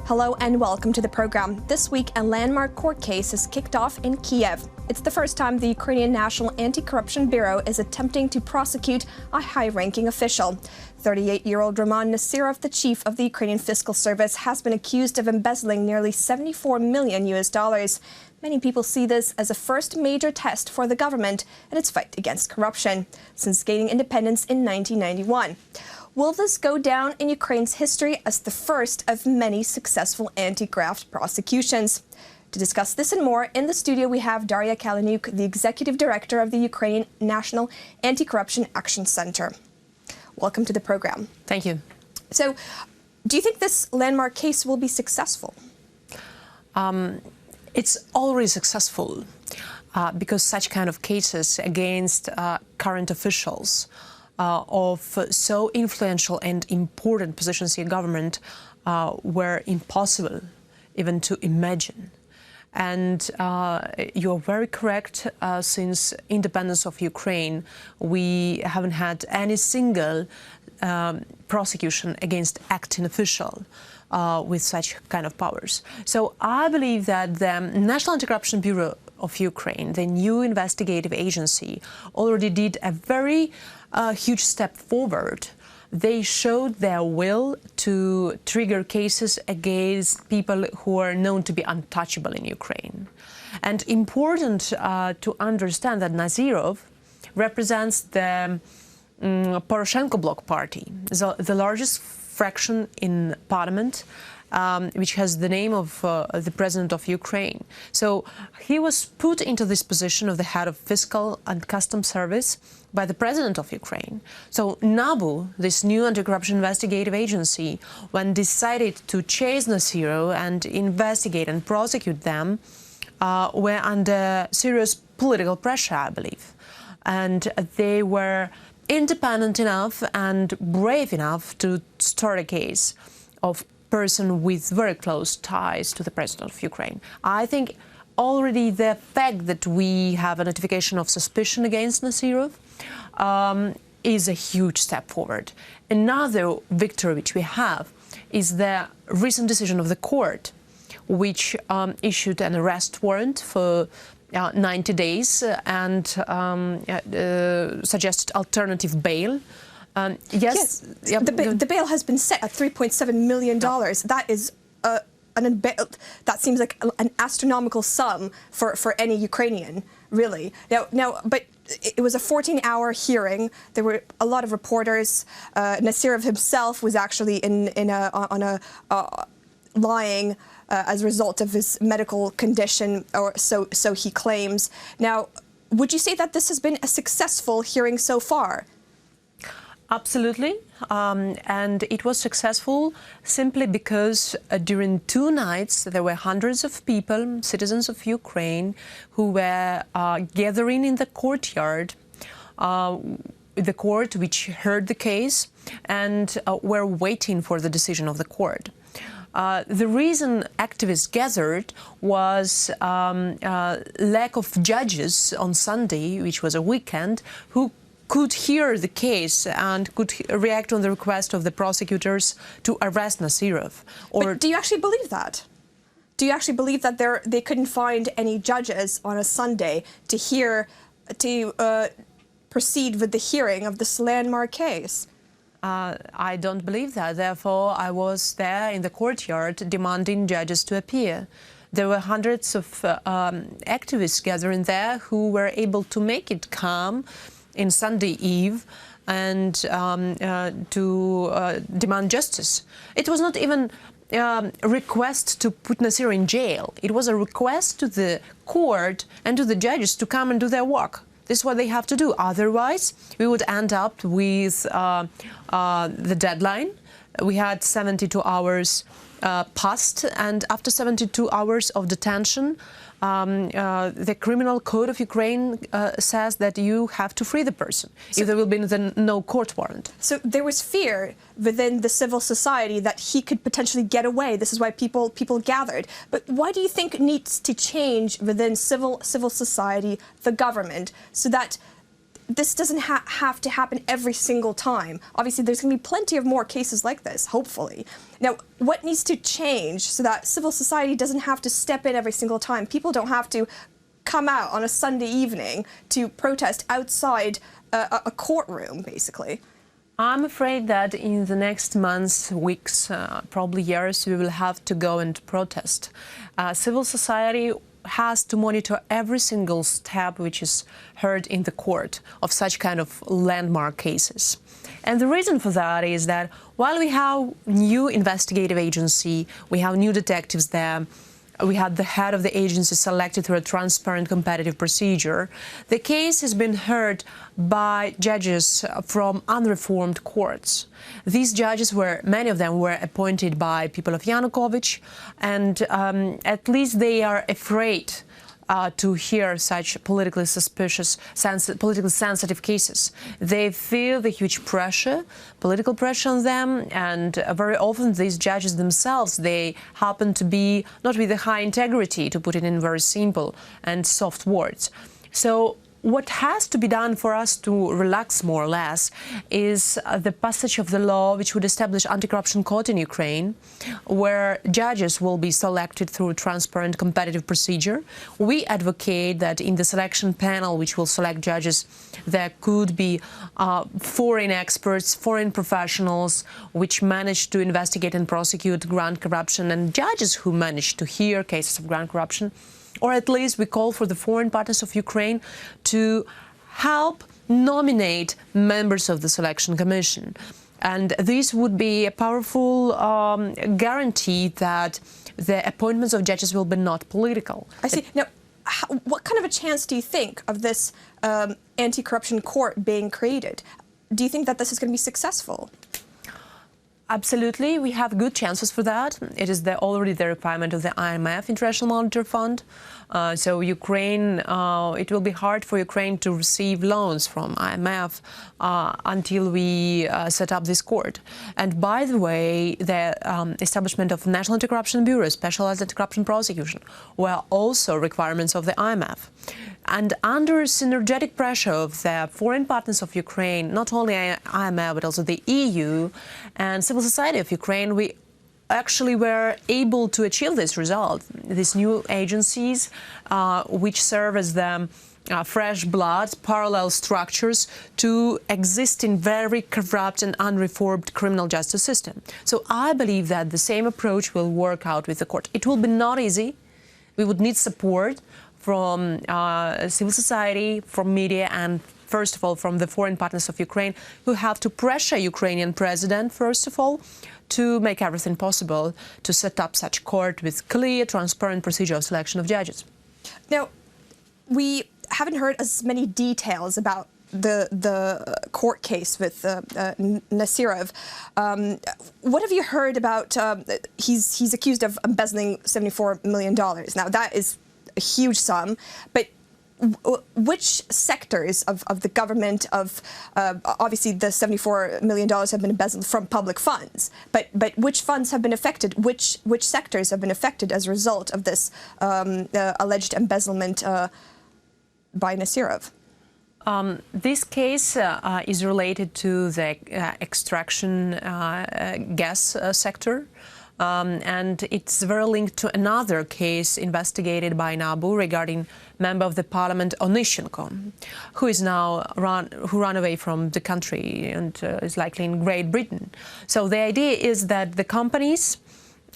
Hello and welcome to the program. This week, a landmark court case is kicked off in Kiev. It's the first time the Ukrainian National Anti-Corruption Bureau is attempting to prosecute a high-ranking official. 38-year-old Roman Nasirov, the chief of the Ukrainian Fiscal Service, has been accused of embezzling nearly $74 million. Many people see this as a first major test for the government in its fight against corruption since gaining independence in 1991. Will this go down in Ukraine's history as the first of many successful anti-graft prosecutions? To discuss this and more, in the studio we have Daria Kaleniuk, the executive director of the Ukrainian National Anti-Corruption Action Center. Welcome to the program. Thank you. So, do you think this landmark case will be successful? It's already successful because such kind of cases against current officials of so influential and important positions in government were impossible even to imagine. And you're very correct. Since independence of Ukraine, we haven't had any single prosecution against acting official with such kind of powers. So I believe that the National Anti-Corruption Bureau of Ukraine, the new investigative agency, already did a very huge step forward. They showed their will to trigger cases against people who are known to be untouchable in Ukraine. And important to understand that Nasirov represents the Poroshenko Bloc party, the largest fraction in parliament, which has the name of the president of Ukraine. So he was put into this position of the head of fiscal and customs service by the president of Ukraine. So NABU, this new anti-corruption investigative agency, when decided to chase Nasirov and investigate and prosecute them, were under serious political pressure, I believe. And they were independent enough and brave enough to start a case of person with very close ties to the president of Ukraine. I think already the fact that we have a notification of suspicion against Nasirov is a huge step forward. Another victory which we have is the recent decision of the court, which issued an arrest warrant for 90 days and suggested alternative bail. Yes. Yep. The bail has been set at $3.7 million. That is that seems like an astronomical sum for any Ukrainian, really. Now, but it was a 14-hour hearing. There were a lot of reporters. Nasirov himself was actually lying as a result of his medical condition, or so he claims. Now, would you say that this has been a successful hearing so far? Absolutely, and it was successful simply because during 2 nights there were hundreds of people, citizens of Ukraine, who were gathering in the courtyard, the court which heard the case, and were waiting for the decision of the court. The reason activists gathered was lack of judges on Sunday, which was a weekend, who could hear the case and could react on the request of the prosecutors to arrest Nasirov. But do you actually believe that? Do you actually believe that they couldn't find any judges on a Sunday to proceed with the hearing of this landmark case? I don't believe that. Therefore, I was there in the courtyard demanding judges to appear. There were hundreds of activists gathering there who were able to make it calm in Sunday Eve and to demand justice. It was not even a request to put Nasirov in jail. It was a request to the court and to the judges to come and do their work. This is what they have to do. Otherwise, we would end up with the deadline. We had 72 hours passed, and after 72 hours of detention, the criminal code of Ukraine says that you have to free the person if there will be no court warrant. So there was fear within the civil society that he could potentially get away. This is why people gathered. But why do you think it needs to change within civil society, the government, so that this doesn't have to happen every single time. Obviously, there's going to be plenty of more cases like this, hopefully. Now, what needs to change so that civil society doesn't have to step in every single time? People don't have to come out on a Sunday evening to protest outside a courtroom, basically. I'm afraid that in the next months, weeks, probably years, we will have to go and protest. Civil society has to monitor every single step which is heard in the court of such kind of landmark cases. And the reason for that is that while we have new investigative agency, we have new detectives there, we had the head of the agency selected through a transparent competitive procedure, the case has been heard by judges from unreformed courts. These judges many of them were appointed by people of Yanukovych, and at least they are afraid to hear such politically suspicious, politically sensitive cases. They feel the huge pressure, political pressure on them, and very often these judges themselves, they happen to be not with a high integrity, to put it in very simple and soft words. So what has to be done for us to relax more or less is the passage of the law which would establish anti-corruption court in Ukraine, where judges will be selected through transparent competitive procedure. We advocate that in the selection panel which will select judges, there could be foreign experts, foreign professionals which manage to investigate and prosecute grand corruption, and judges who manage to hear cases of grand corruption. Or at least we call for the foreign partners of Ukraine to help nominate members of the selection commission. And this would be a powerful guarantee that the appointments of judges will be not political. I see. Now, what kind of a chance do you think of this anti-corruption court being created? Do you think that this is going to be successful? Absolutely, we have good chances for that. It is already the requirement of the IMF, International Monetary Fund. So Ukraine, it will be hard for Ukraine to receive loans from IMF until we set up this court. And by the way, the establishment of National Anti-Corruption Bureau, Specialized Anti-Corruption Prosecution, were also requirements of the IMF. And under synergetic pressure of the foreign partners of Ukraine, not only IMF, but also the EU and civil society of Ukraine, we actually were able to achieve this result. These new agencies, which serve as the fresh blood, parallel structures to existing very corrupt and unreformed criminal justice system. So I believe that the same approach will work out with the court. It will be not easy. We would need support from civil society, from media, and first of all from the foreign partners of Ukraine, who have to pressure Ukrainian president, first of all, to make everything possible to set up such court with clear, transparent procedure of selection of judges. Now, we haven't heard as many details about the court case with Nasirov. What have you heard about? He's accused of embezzling $74 million. Now, that is a huge sum, but which sectors of the government, obviously the $74 million have been embezzled from public funds, but which funds have been affected? Which sectors have been affected as a result of this alleged embezzlement by Nasirov? This case is related to the extraction gas sector. And it's very linked to another case investigated by NABU regarding member of the parliament Onyshenko, who is now ran away from the country and is likely in Great Britain. So the idea is that the companies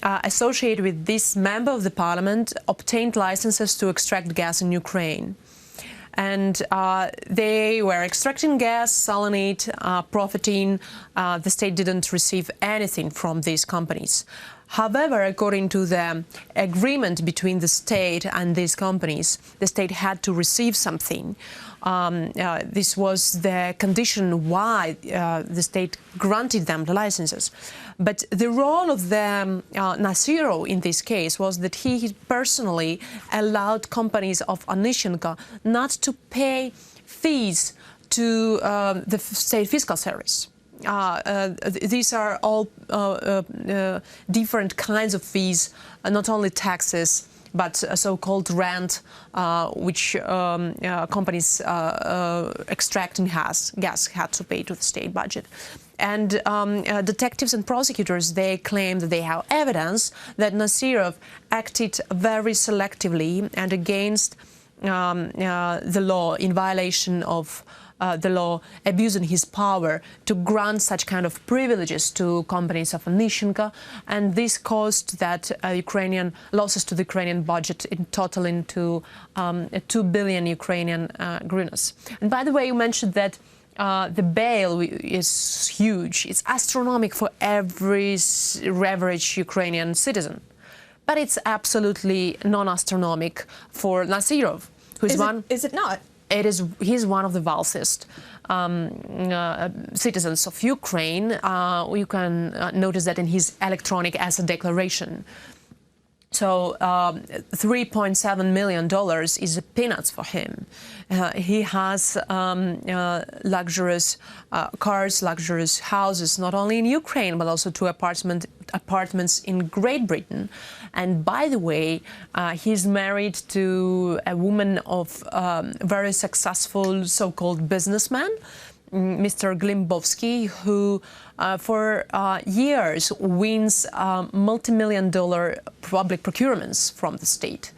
associated with this member of the parliament obtained licenses to extract gas in Ukraine. And they were extracting gas, selling it, profiting. The state didn't receive anything from these companies. However, according to the agreement between the state and these companies, the state had to receive something. This was the condition why the state granted them the licenses. But the role of the Nasirov in this case was that he personally allowed companies of Onyshenko not to pay fees to the state fiscal service. These are all different kinds of fees, not only taxes, but a so-called rent, which companies extracting gas had to pay to the state budget. And detectives and prosecutors, they claim that they have evidence that Nasirov acted very selectively and against the law, in violation of the law, abusing his power to grant such kind of privileges to companies of Onyshenko, and this caused that Ukrainian losses to the Ukrainian budget in totaling to 2 billion Ukrainian hryvnias. And by the way, you mentioned that the bail is huge. It's astronomical for every average Ukrainian citizen. But it's absolutely non-astronomic for Nasirov, who is one... Is it not? He's one of the wealthiest citizens of Ukraine. You can notice that in his electronic asset declaration. So $3.7 million is peanuts for him. He has luxurious cars, luxurious houses, not only in Ukraine, but also two apartments in Great Britain. And by the way, he's married to a woman of very successful so-called businessman, Mr. Glimbovsky, who for years wins multi-million-dollar public procurements from the state.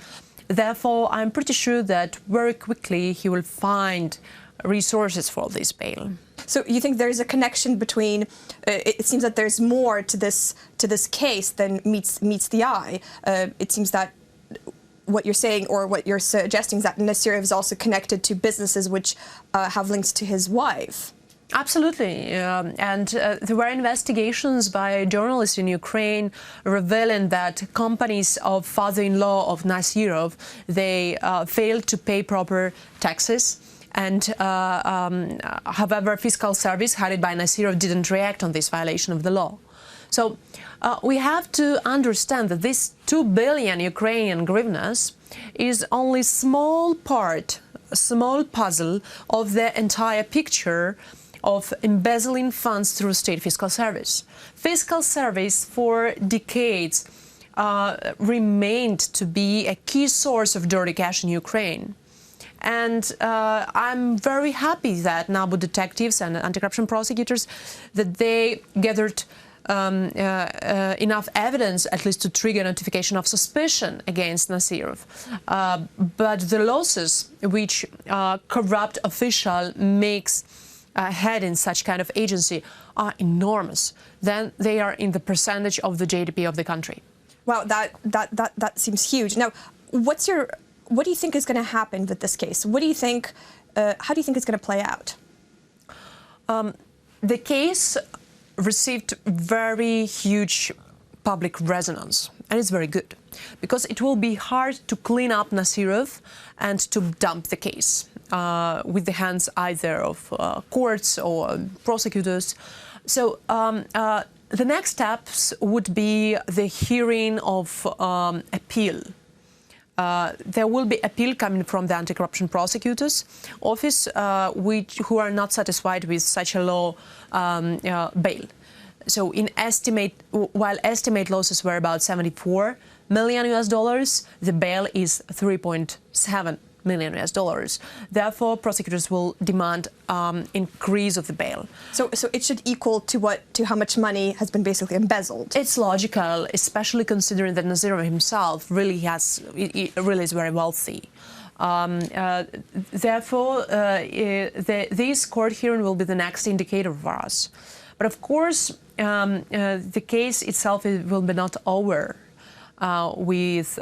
Therefore, I'm pretty sure that very quickly he will find resources for this bail. So you think there's a connection between? It seems that there's more to this case than meets the eye. It seems that what you're saying, or what you're suggesting, is that Nasirov is also connected to businesses which have links to his wife. Absolutely, and there were investigations by journalists in Ukraine revealing that companies of father-in-law of Nasirov, they failed to pay proper taxes. And however, fiscal service headed by Nasirov didn't react on this violation of the law. So we have to understand that this 2 billion Ukrainian hryvnias is only small part, a small puzzle of the entire picture of embezzling funds through state fiscal service. Fiscal service for decades remained to be a key source of dirty cash in Ukraine. And I'm very happy that NABU detectives and anti-corruption prosecutors, that they gathered enough evidence at least to trigger notification of suspicion against Nasirov. But the losses which corrupt official makes heading such kind of agency are enormous. Then they are in the percentage of the GDP of the country. Wow, that seems huge. Now, what do you think is going to happen with this case? What do you think? How do you think it's going to play out? The case received very huge public resonance, and it's very good, because it will be hard to clean up Nasirov and to dump the case with the hands either of courts or prosecutors. So the next steps would be the hearing of appeal. There will be appeal coming from the anti-corruption prosecutors office, who are not satisfied with such a low bail. So while estimate losses were about $74 million, the bail is $3.7 million. Therefore, prosecutors will demand increase of the bail. So it should equal to how much money has been basically embezzled. It's logical, especially considering that Nasirov himself really is very wealthy. Therefore, this court hearing will be the next indicator for us. But of course, the case itself will be not over with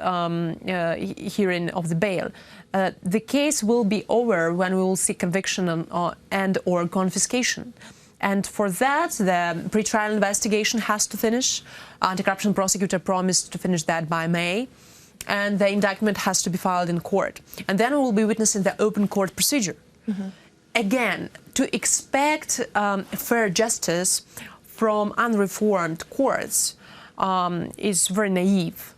hearing of the bail. The case will be over when we will see conviction and/or confiscation. And for that, the pre-trial investigation has to finish. Anti-corruption prosecutor promised to finish that by May. And the indictment has to be filed in court. And then we will be witnessing the open court procedure. Mm-hmm. Again, to expect fair justice from unreformed courts is very naive.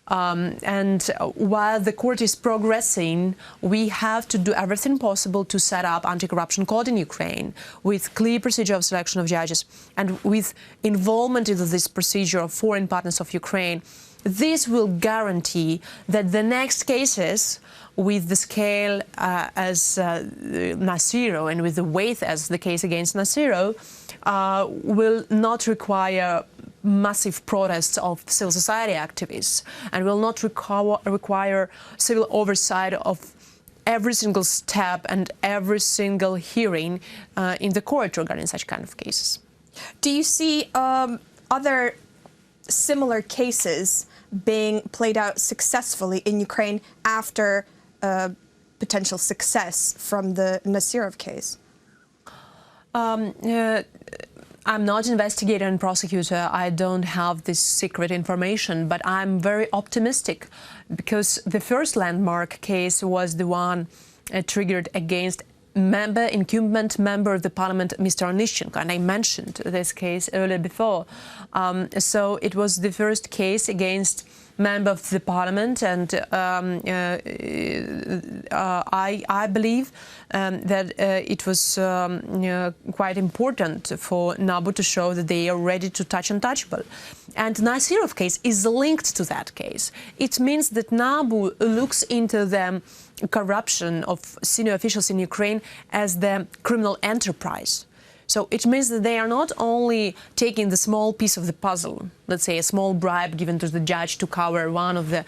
And while the court is progressing, we have to do everything possible to set up anti-corruption court in Ukraine with clear procedure of selection of judges and with involvement into this procedure of foreign partners of Ukraine this will guarantee that the next cases with the scale as Nasiro and with the weight as the case against Nasiro will not require massive protests of civil society activists and will not require civil oversight of every single step and every single hearing in the court regarding such kind of cases. Do you see other similar cases being played out successfully in Ukraine after potential success from the Nasirov case? I'm not an investigator and prosecutor. I don't have this secret information, but I'm very optimistic because the first landmark case was the one triggered against incumbent member of the parliament, Mr. Onishchenko, and I mentioned this case earlier before. So it was the first case against member of the parliament, and I believe that it was quite important for NABU to show that they are ready to touch untouchable. And Nasirov case is linked to that case. It means that NABU looks into the corruption of senior officials in Ukraine as the criminal enterprise. So it means that they are not only taking the small piece of the puzzle, let's say a small bribe given to the judge to cover one of the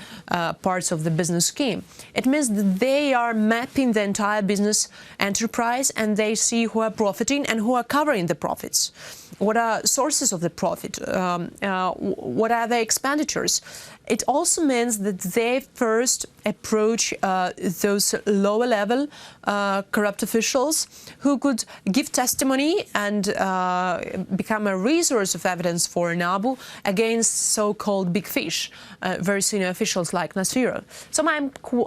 parts of the business scheme. It means that they are mapping the entire business enterprise and they see who are profiting and who are covering the profits. What are sources of the profit? What are the expenditures? It also means that they first approach those lower-level corrupt officials who could give testimony and become a resource of evidence for NABU against so-called big fish, very senior officials like Nasiro. So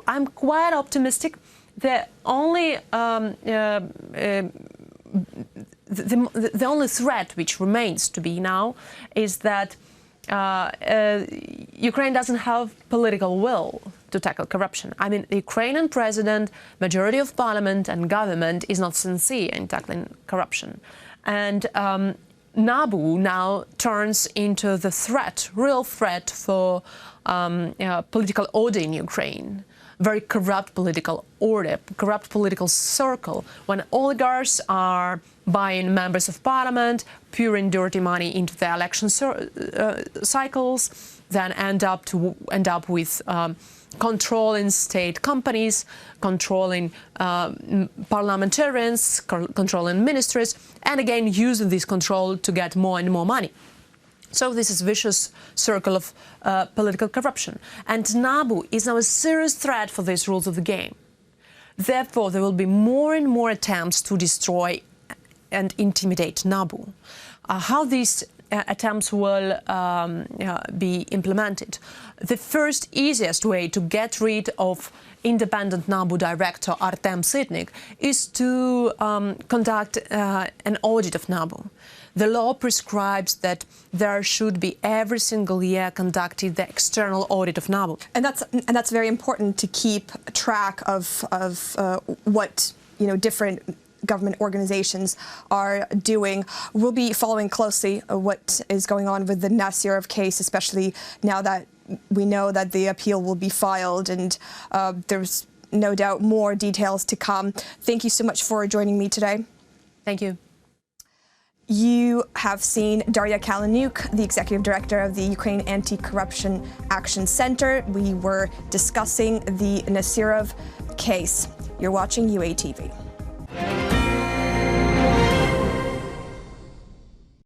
I'm quite optimistic. The only the only threat which remains to be now is that Ukraine doesn't have political will to tackle corruption. I mean, the Ukrainian president, majority of parliament and government is not sincere in tackling corruption. And NABU now turns into the threat, real threat for political order in Ukraine. Very corrupt political order, corrupt political circle, when oligarchs are buying members of parliament, pouring dirty money into the election cycles, then end up with controlling state companies, controlling parliamentarians, controlling ministries, and again using this control to get more and more money. So this is a vicious circle of political corruption. And NABU is now a serious threat for these rules of the game. Therefore, there will be more and more attempts to destroy and intimidate NABU. How these attempts will be implemented? The first easiest way to get rid of independent NABU director Artem Sitnik is to conduct an audit of NABU. The law prescribes that there should be every single year conducted the external audit of NABU. And that's very important to keep track of what different government organizations are doing. We'll be following closely what is going on with the Nasirov case, especially now that we know that the appeal will be filed, and there's no doubt more details to come. Thank you so much for joining me today. Thank you. You have seen Daria Kaleniuk, the Executive Director of the Ukraine Anti-Corruption Action Center. We were discussing the Nasirov case. You're watching UATV.